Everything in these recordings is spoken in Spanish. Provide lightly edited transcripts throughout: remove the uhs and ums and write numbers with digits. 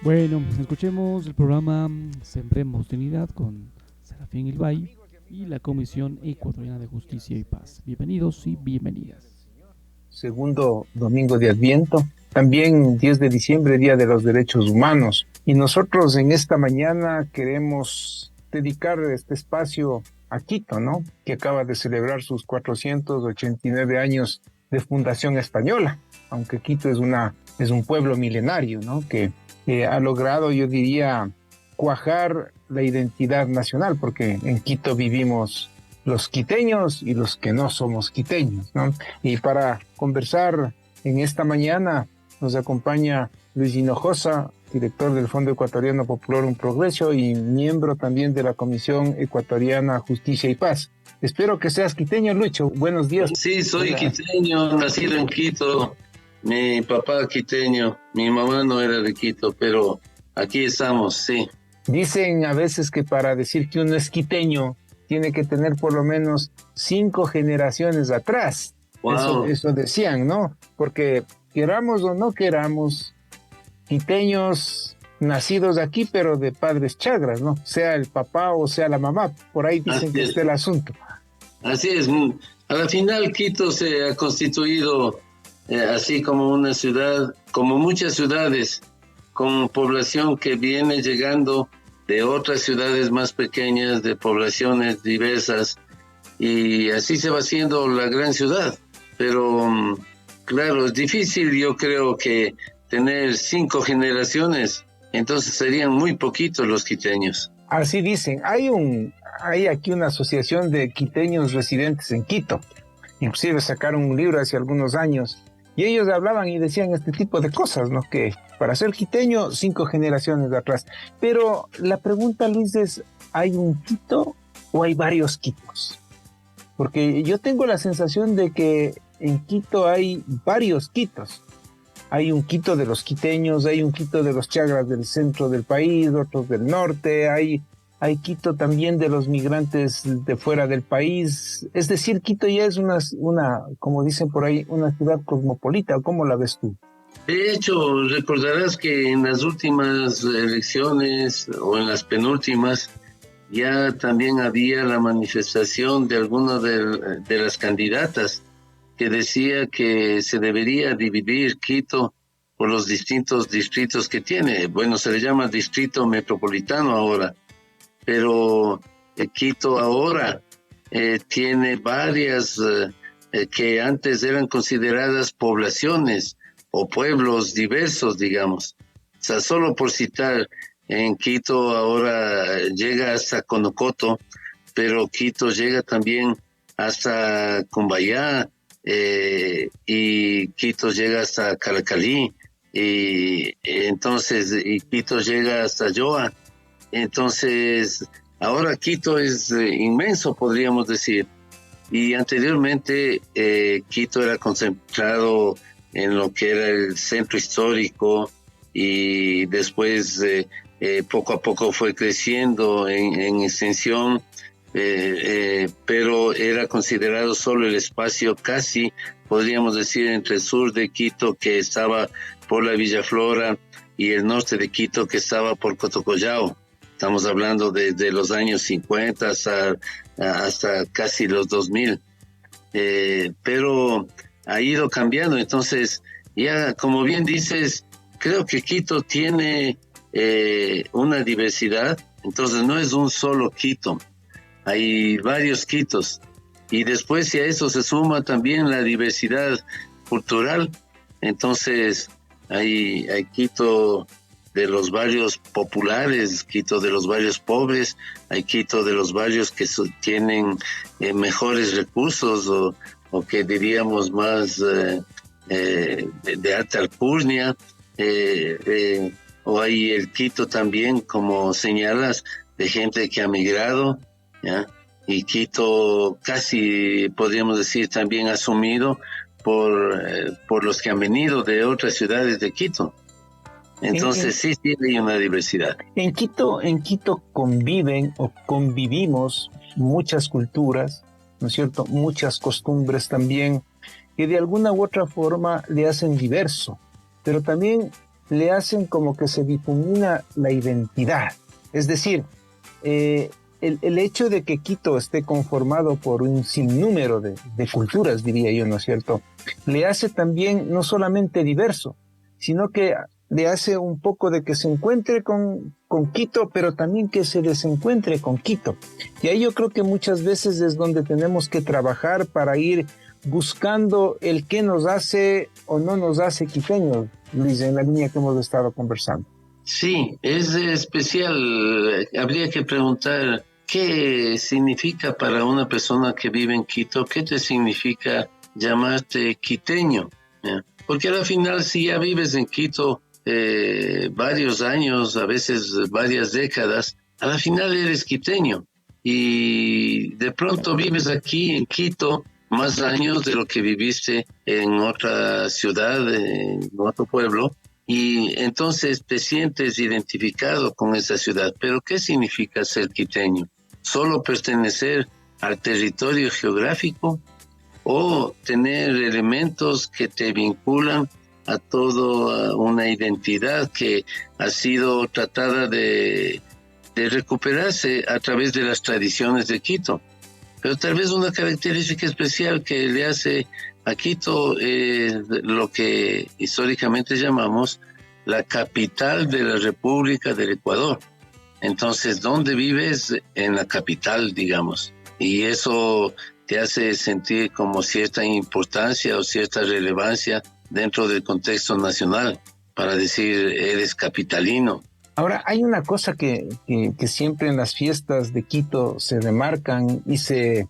Bueno, escuchemos el programa Sembremos Dignidad con Serafín Ilbay y la Comisión Ecuatoriana de Justicia y Paz. Bienvenidos y bienvenidas. Segundo domingo de Adviento, también 10 de diciembre, Día de los Derechos Humanos. Y nosotros en esta mañana queremos dedicar este espacio a Quito, ¿no? Que acaba de celebrar sus 489 años de fundación española, aunque Quito es un pueblo milenario, ¿no? Que ha logrado, yo diría, cuajar la identidad nacional, porque en Quito vivimos los quiteños y los que no somos quiteños, ¿no? Y para conversar en esta mañana nos acompaña Luis Hinojosa, director del Fondo Ecuatoriano Popular Un Progreso y miembro también de la Comisión Ecuatoriana Justicia y Paz. Espero que seas quiteño, Lucho. Buenos días. Sí, soy Hola. quiteño, nacido en Quito. Mi papá quiteño, mi mamá no era de Quito, pero aquí estamos, sí. Dicen a veces que para decir que uno es quiteño tiene que tener por lo menos 5 generaciones atrás. Wow. Eso decían, ¿no? Porque queramos o no queramos, quiteños nacidos aquí, pero de padres chagras, ¿no? Sea el papá o sea la mamá. Por ahí dicen Así que es. está el asunto. Así es. A la final Quito se ha constituido así como una ciudad, como muchas ciudades, con población que viene llegando de otras ciudades más pequeñas, de poblaciones diversas, y así se va haciendo la gran ciudad. Pero claro, es difícil, yo creo que tener 5 generaciones, entonces serían muy poquitos los quiteños. Así dicen. Hay aquí una asociación de quiteños residentes en Quito. Inclusive sacaron un libro hace algunos años y ellos hablaban y decían este tipo de cosas, ¿no? Que para ser quiteño, 5 generaciones de atrás. Pero la pregunta, Luis, es, ¿hay un Quito o hay varios Quitos? Porque yo tengo la sensación de que en Quito hay varios Quitos. Hay un Quito de los quiteños, hay un Quito de los chagras del centro del país, otros del norte, hay Quito también de los migrantes de fuera del país. Es decir, Quito ya es como dicen por ahí, una ciudad cosmopolita. ¿Cómo la ves tú? De hecho, recordarás que en las últimas elecciones o en las penúltimas ya también había la manifestación de alguna de las candidatas que decía que se debería dividir Quito por los distintos distritos que tiene. Bueno, se le llama distrito metropolitano ahora, pero Quito ahora tiene varias que antes eran consideradas poblaciones o pueblos diversos, digamos. O sea, solo por citar, en Quito ahora llega hasta Conocoto, pero Quito llega también hasta Cumbayá, y Quito llega hasta Calacalí, y entonces y Quito llega hasta Yoa. Entonces, ahora Quito es inmenso, podríamos decir. Y anteriormente Quito era concentrado en lo que era el centro histórico y después poco a poco fue creciendo en extensión, pero era considerado solo el espacio casi, podríamos decir, entre el sur de Quito, que estaba por la Villa Flora, y el norte de Quito, que estaba por Cotocollao. Estamos hablando de los años 50 hasta casi los 2000. Pero ha ido cambiando. Entonces, ya como bien dices, creo que Quito tiene una diversidad. Entonces, no es un solo Quito, hay varios Quitos. Y después, si a eso se suma también la diversidad cultural, entonces hay Quito de los barrios populares, Quito de los barrios pobres, hay Quito de los barrios que tienen mejores recursos o que diríamos más de alta alcurnia, o hay el Quito también, como señalas, de gente que ha migrado, ¿ya? Y Quito casi podríamos decir también asumido por los que han venido de otras ciudades de Quito. En, Entonces en, sí tiene una diversidad. en Quito conviven o convivimos muchas culturas, ¿no es cierto? Muchas costumbres también que de alguna u otra forma le hacen diverso. Pero también le hacen como que se difumina la identidad. Es decir, el hecho de que Quito esté conformado por un sinnúmero de culturas, diría yo, ¿no es cierto?, le hace también no solamente diverso, sino que le hace un poco de que se encuentre con Quito, pero también que se desencuentre con Quito. Y ahí yo creo que muchas veces es donde tenemos que trabajar para ir buscando el qué nos hace o no nos hace quiteños, Luis, en la línea que hemos estado conversando. Sí, es especial. Habría que preguntar qué significa para una persona que vive en Quito, qué te significa llamarte quiteño. ¿Ya? Porque al final, si ya vives en Quito varios años, a veces varias décadas, a la final eres quiteño. Y de pronto vives aquí en Quito más años de lo que viviste en otra ciudad, en otro pueblo, y entonces te sientes identificado con esa ciudad. Pero ¿qué significa ser quiteño? ¿Solo pertenecer al territorio geográfico o tener elementos que te vinculan a toda una identidad que ha sido tratada de recuperarse a través de las tradiciones de Quito? Pero tal vez una característica especial que le hace a Quito es lo que históricamente llamamos la capital de la República del Ecuador. Entonces, ¿dónde vives? En la capital, digamos. Y eso te hace sentir como cierta importancia o cierta relevancia dentro del contexto nacional para decir, eres capitalino. Ahora, hay una cosa que siempre en las fiestas de Quito se remarcan y se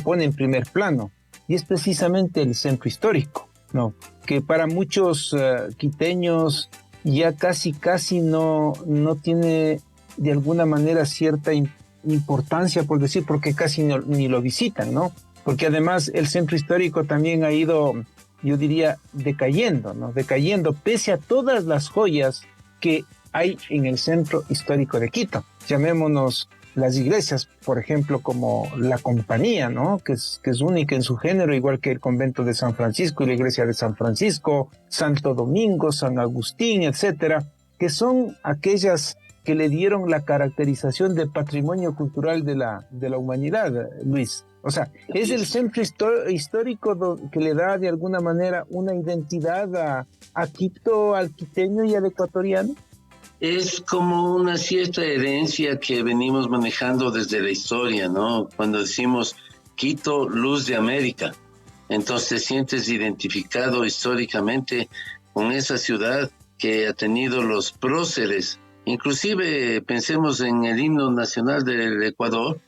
pone en primer plano, y es precisamente el centro histórico, ¿no? Que para muchos quiteños ya casi no tiene de alguna manera cierta importancia, por decir, porque casi ni lo visitan, ¿no? Porque además el centro histórico también ha ido, yo diría, decayendo, ¿no? Decayendo pese a todas las joyas que hay en el centro histórico de Quito. Llamémonos las iglesias, por ejemplo, como la Compañía, ¿no? Que es única en su género, igual que el convento de San Francisco y la iglesia de San Francisco, Santo Domingo, San Agustín, etcétera, que son aquellas que le dieron la caracterización de patrimonio cultural de la humanidad, Luis. O sea, es el centro histórico que le da de alguna manera una identidad a Quito, al quiteño y al ecuatoriano. Es como una cierta herencia que venimos manejando desde la historia, ¿no? Cuando decimos Quito, luz de América, entonces te sientes identificado históricamente con esa ciudad que ha tenido los próceres. Inclusive pensemos en el himno nacional del Ecuador,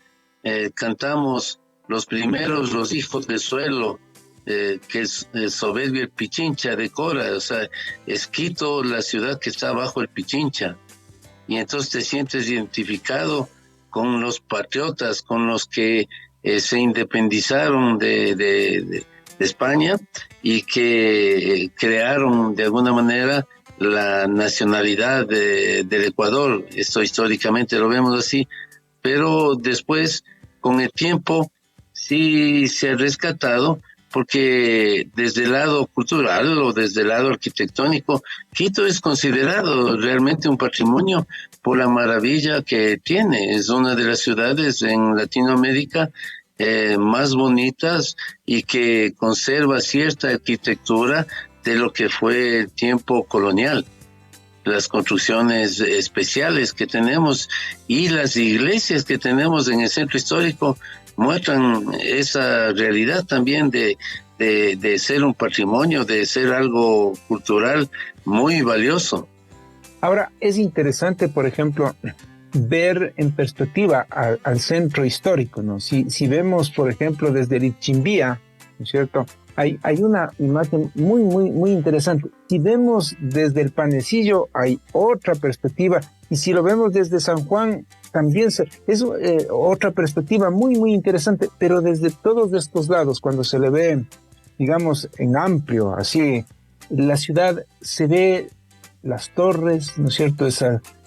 cantamos los primeros, los hijos del suelo, que es soberbio el Pichincha de Cora, o sea, es Quito la ciudad que está bajo el Pichincha, y entonces te sientes identificado con los patriotas, con los que se independizaron de España y que crearon de alguna manera la nacionalidad del Ecuador. Esto históricamente lo vemos así, pero después, con el tiempo, sí se ha rescatado, porque desde el lado cultural o desde el lado arquitectónico, Quito es considerado realmente un patrimonio por la maravilla que tiene. Es una de las ciudades en Latinoamérica más bonitas y que conserva cierta arquitectura de lo que fue el tiempo colonial. Las construcciones especiales que tenemos y las iglesias que tenemos en el centro histórico muestran esa realidad también de ser un patrimonio, de ser algo cultural muy valioso. Ahora, es interesante, por ejemplo, ver en perspectiva al centro histórico, ¿no? Si vemos, por ejemplo, desde el Ichimbía, ¿no es cierto?, hay una imagen muy interesante. Si vemos desde el Panecillo, hay otra perspectiva, y si lo vemos desde San Juan, también es otra perspectiva muy interesante, pero desde todos estos lados, cuando se le ve, digamos, en amplio, así, la ciudad, se ve las torres, ¿no es cierto?,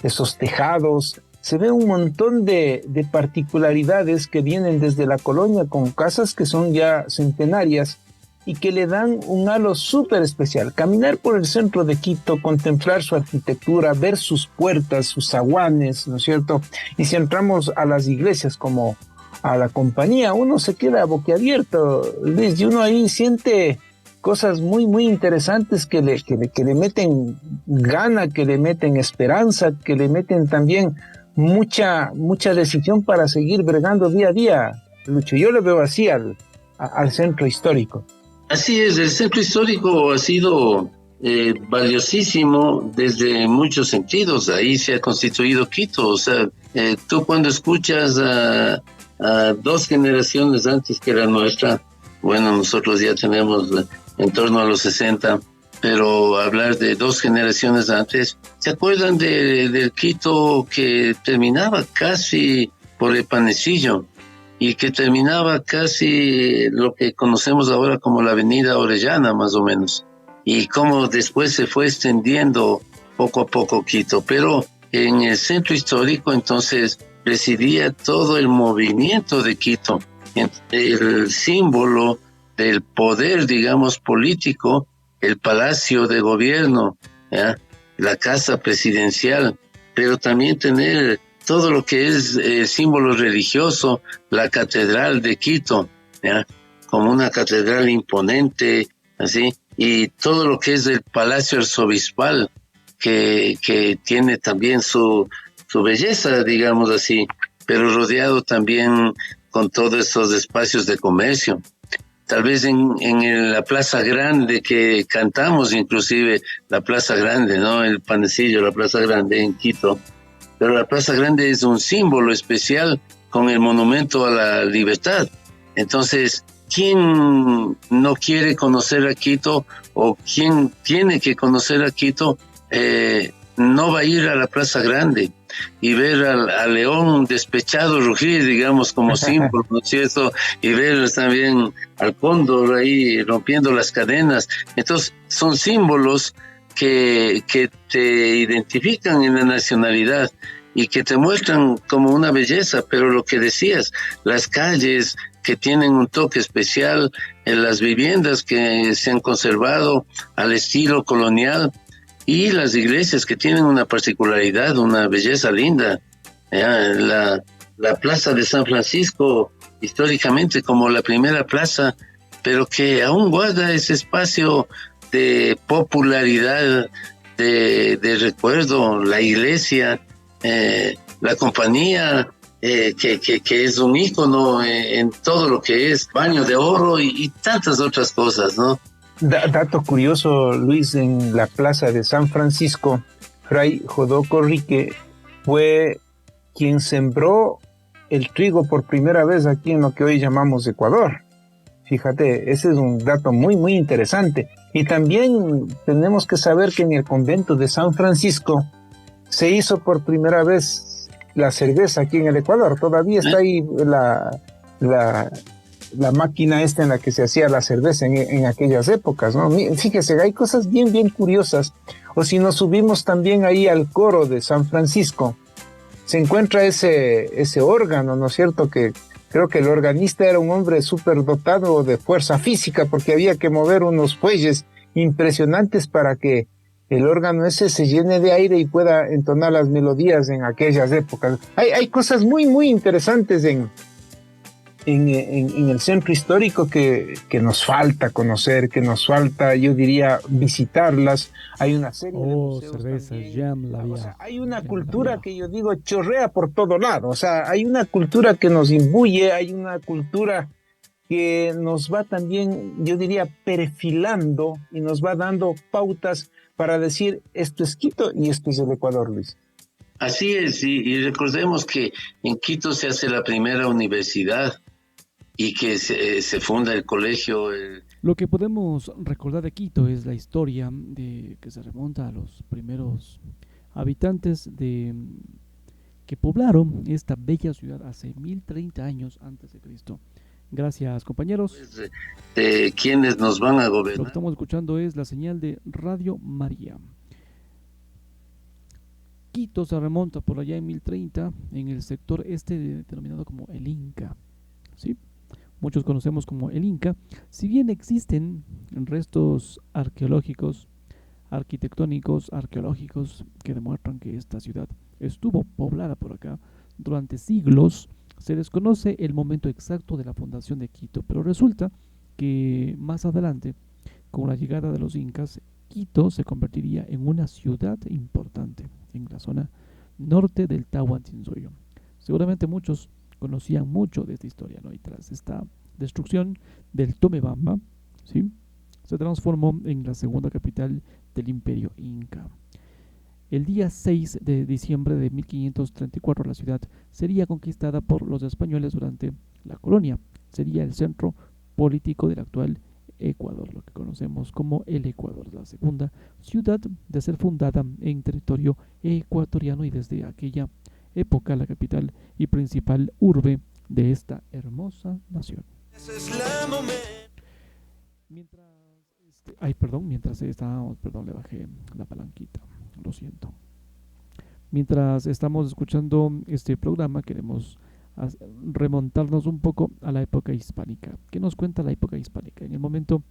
esos tejados, se ve un montón de particularidades que vienen desde la colonia, con casas que son ya centenarias, y que le dan un halo súper especial. Caminar por el centro de Quito, contemplar su arquitectura, ver sus puertas, sus zaguanes, ¿no es cierto? Y si entramos a las iglesias como a la compañía, uno se queda boquiabierto, Luis, y uno ahí siente cosas muy, muy interesantes que le meten gana, que le meten esperanza, que le meten también mucha decisión para seguir bregando día a día, Lucho. Yo lo veo así al centro histórico. Así es, el centro histórico ha sido valiosísimo desde muchos sentidos. Ahí se ha constituido Quito. O sea, tú cuando escuchas a dos generaciones antes que la nuestra, bueno, nosotros ya tenemos en torno a los 60, pero hablar de dos generaciones antes, ¿se acuerdan del Quito que terminaba casi por el Panecillo? Y que terminaba casi lo que conocemos ahora como la Avenida Orellana, más o menos, y cómo después se fue extendiendo poco a poco Quito, pero en el centro histórico entonces residía todo el movimiento de Quito, el símbolo del poder, digamos, político, el palacio de gobierno, ¿ya? La casa presidencial, pero también tener todo lo que es símbolo religioso, la catedral de Quito, ¿ya? Como una catedral imponente, así, y todo lo que es el palacio arzobispal, que tiene también su belleza, digamos así, pero rodeado también con todos estos espacios de comercio. Tal vez en la Plaza Grande que cantamos, inclusive la Plaza Grande, ¿no? El Panecillo, la Plaza Grande en Quito. Pero la Plaza Grande es un símbolo especial con el monumento a la libertad. Entonces, ¿quién no quiere conocer a Quito o quién tiene que conocer a Quito? No va a ir a la Plaza Grande y ver al león despechado rugir, digamos, como símbolo, ¿no es cierto? Y ver también al cóndor ahí rompiendo las cadenas. Entonces, son símbolos que te identifican en la nacionalidad y que te muestran como una belleza, pero lo que decías, las calles que tienen un toque especial, en las viviendas que se han conservado al estilo colonial, y las iglesias que tienen una particularidad, una belleza linda. La plaza de San Francisco, históricamente como la primera plaza, pero que aún guarda ese espacio de popularidad, de recuerdo, la iglesia, la compañía, que es un ícono en todo lo que es Baño de Oro y tantas otras cosas, ¿no? Dato curioso, Luis, en la plaza de San Francisco, Fray Jodoco Rique fue quien sembró el trigo por primera vez aquí en lo que hoy llamamos Ecuador. Fíjate, ese es un dato muy, muy interesante. Y también tenemos que saber que en el convento de San Francisco se hizo por primera vez la cerveza aquí en el Ecuador. Todavía está ahí la máquina esta en la que se hacía la cerveza en aquellas épocas, ¿no? Fíjese, hay cosas bien, bien curiosas. O si nos subimos también ahí al coro de San Francisco, se encuentra ese órgano, ¿no es cierto? Que creo que el organista era un hombre súper dotado de fuerza física porque había que mover unos fuelles impresionantes para que el órgano ese se llene de aire y pueda entonar las melodías en aquellas épocas. Hay cosas muy, muy interesantes en el centro histórico que nos falta conocer, que nos falta, yo diría, visitarlas. Hay una serie de museos cervezas, jam, la o sea, hay una cultura que yo digo chorrea por todo lado. O sea, hay una cultura que nos imbuye, hay una cultura que nos va también, yo diría, perfilando y nos va dando pautas para decir esto es Quito y esto es el Ecuador, Luis. Así es, y recordemos que en Quito se hace la primera universidad y que se funda el colegio. Lo que podemos recordar de Quito es la historia que se remonta a los primeros habitantes que poblaron esta bella ciudad hace 1030 años antes de Cristo. Gracias, compañeros. De quienes nos van a Lo gobernar. que estamos escuchando es la señal de Radio María. Quito se remonta por allá en 1030 en el sector este denominado como el Inca, ¿sí? muchos conocemos como el Inca. Si bien existen restos arqueológicos, arquitectónicos, arqueológicos que demuestran que esta ciudad estuvo poblada por acá durante siglos, se desconoce el momento exacto de la fundación de Quito, pero resulta que más adelante, con la llegada de los incas, Quito se convertiría en una ciudad importante en la zona norte del Tahuantinsuyo. Seguramente muchos conocían mucho de esta historia, ¿no? Y tras esta destrucción del Tomebamba, ¿sí?, se transformó en la segunda capital del imperio inca. El día 6 de diciembre de 1534 la ciudad sería conquistada por los españoles durante la colonia. Sería el centro político del actual Ecuador, lo que conocemos como el Ecuador, la segunda ciudad de ser fundada en territorio ecuatoriano y desde aquella época la capital y principal urbe de esta hermosa nación. Mientras estábamos, perdón, le bajé la palanquita, lo siento. Mientras estamos escuchando este programa, queremos remontarnos un poco a la época hispánica. ¿Qué nos cuenta la época hispánica? En el momento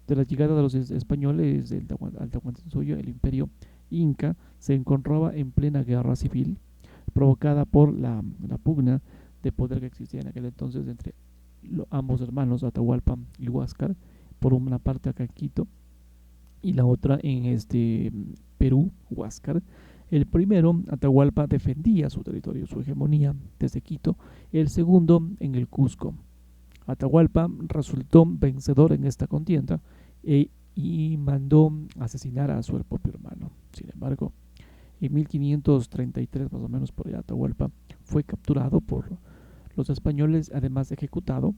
de la llegada de los españoles al Tahuantinsuyo, el imperio inca se encontraba en plena guerra civil provocada por la pugna de poder que existía en aquel entonces entre ambos hermanos, Atahualpa y Huáscar, por una parte acá en Quito y la otra en Perú, Huáscar. El primero, Atahualpa, defendía su territorio, su hegemonía desde Quito, el segundo en el Cusco. Atahualpa resultó vencedor en esta contienda y mandó asesinar a su propio hermano. Sin embargo, en 1533, más o menos por allá, Atahualpa fue capturado por los españoles, además ejecutado,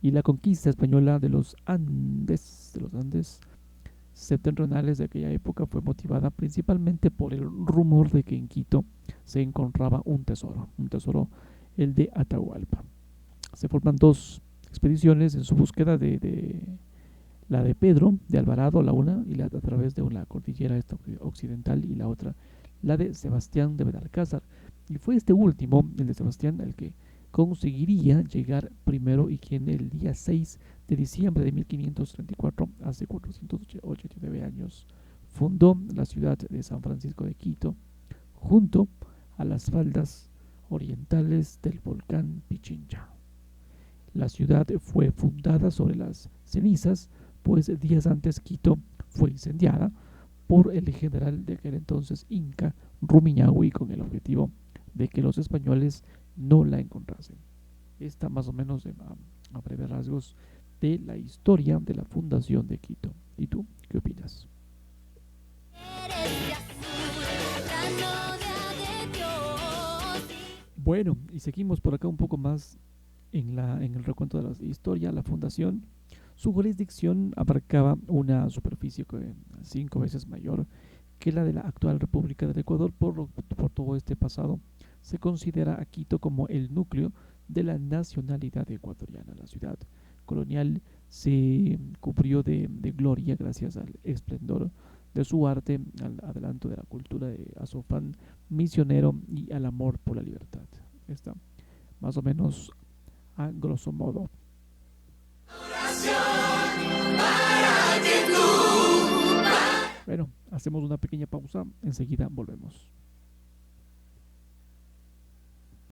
y la conquista española de los Andes septentrionales de aquella época fue motivada principalmente por el rumor de que en Quito se encontraba un tesoro, el de Atahualpa. Se forman dos expediciones en su búsqueda la de Pedro de Alvarado, la una, y a través de la cordillera occidental, y la otra, la de Sebastián de Benalcázar. Y fue este último, el de Sebastián, el que conseguiría llegar primero y quien el día 6 de diciembre de 1534, hace 489 años, fundó la ciudad de San Francisco de Quito, junto a las faldas orientales del volcán Pichincha. La ciudad fue fundada sobre las cenizas, pues días antes Quito fue incendiada por el general de aquel entonces inca, Rumiñahui, con el objetivo de que los españoles no la encontrasen. Esta más o menos a breves rasgos de la historia de la fundación de Quito. ¿Y tú qué opinas? Bueno, y seguimos por acá un poco más en el recuento de la historia. La fundación, su jurisdicción abarcaba una superficie 5 veces mayor que la de la actual República del Ecuador. Por todo este pasado, se considera a Quito como el núcleo de la nacionalidad ecuatoriana. La ciudad colonial se cubrió de gloria gracias al esplendor de su arte, al adelanto de la cultura, a su afán misionero y al amor por la libertad. Está más o menos a grosso modo. Bueno, hacemos una pequeña pausa, enseguida volvemos.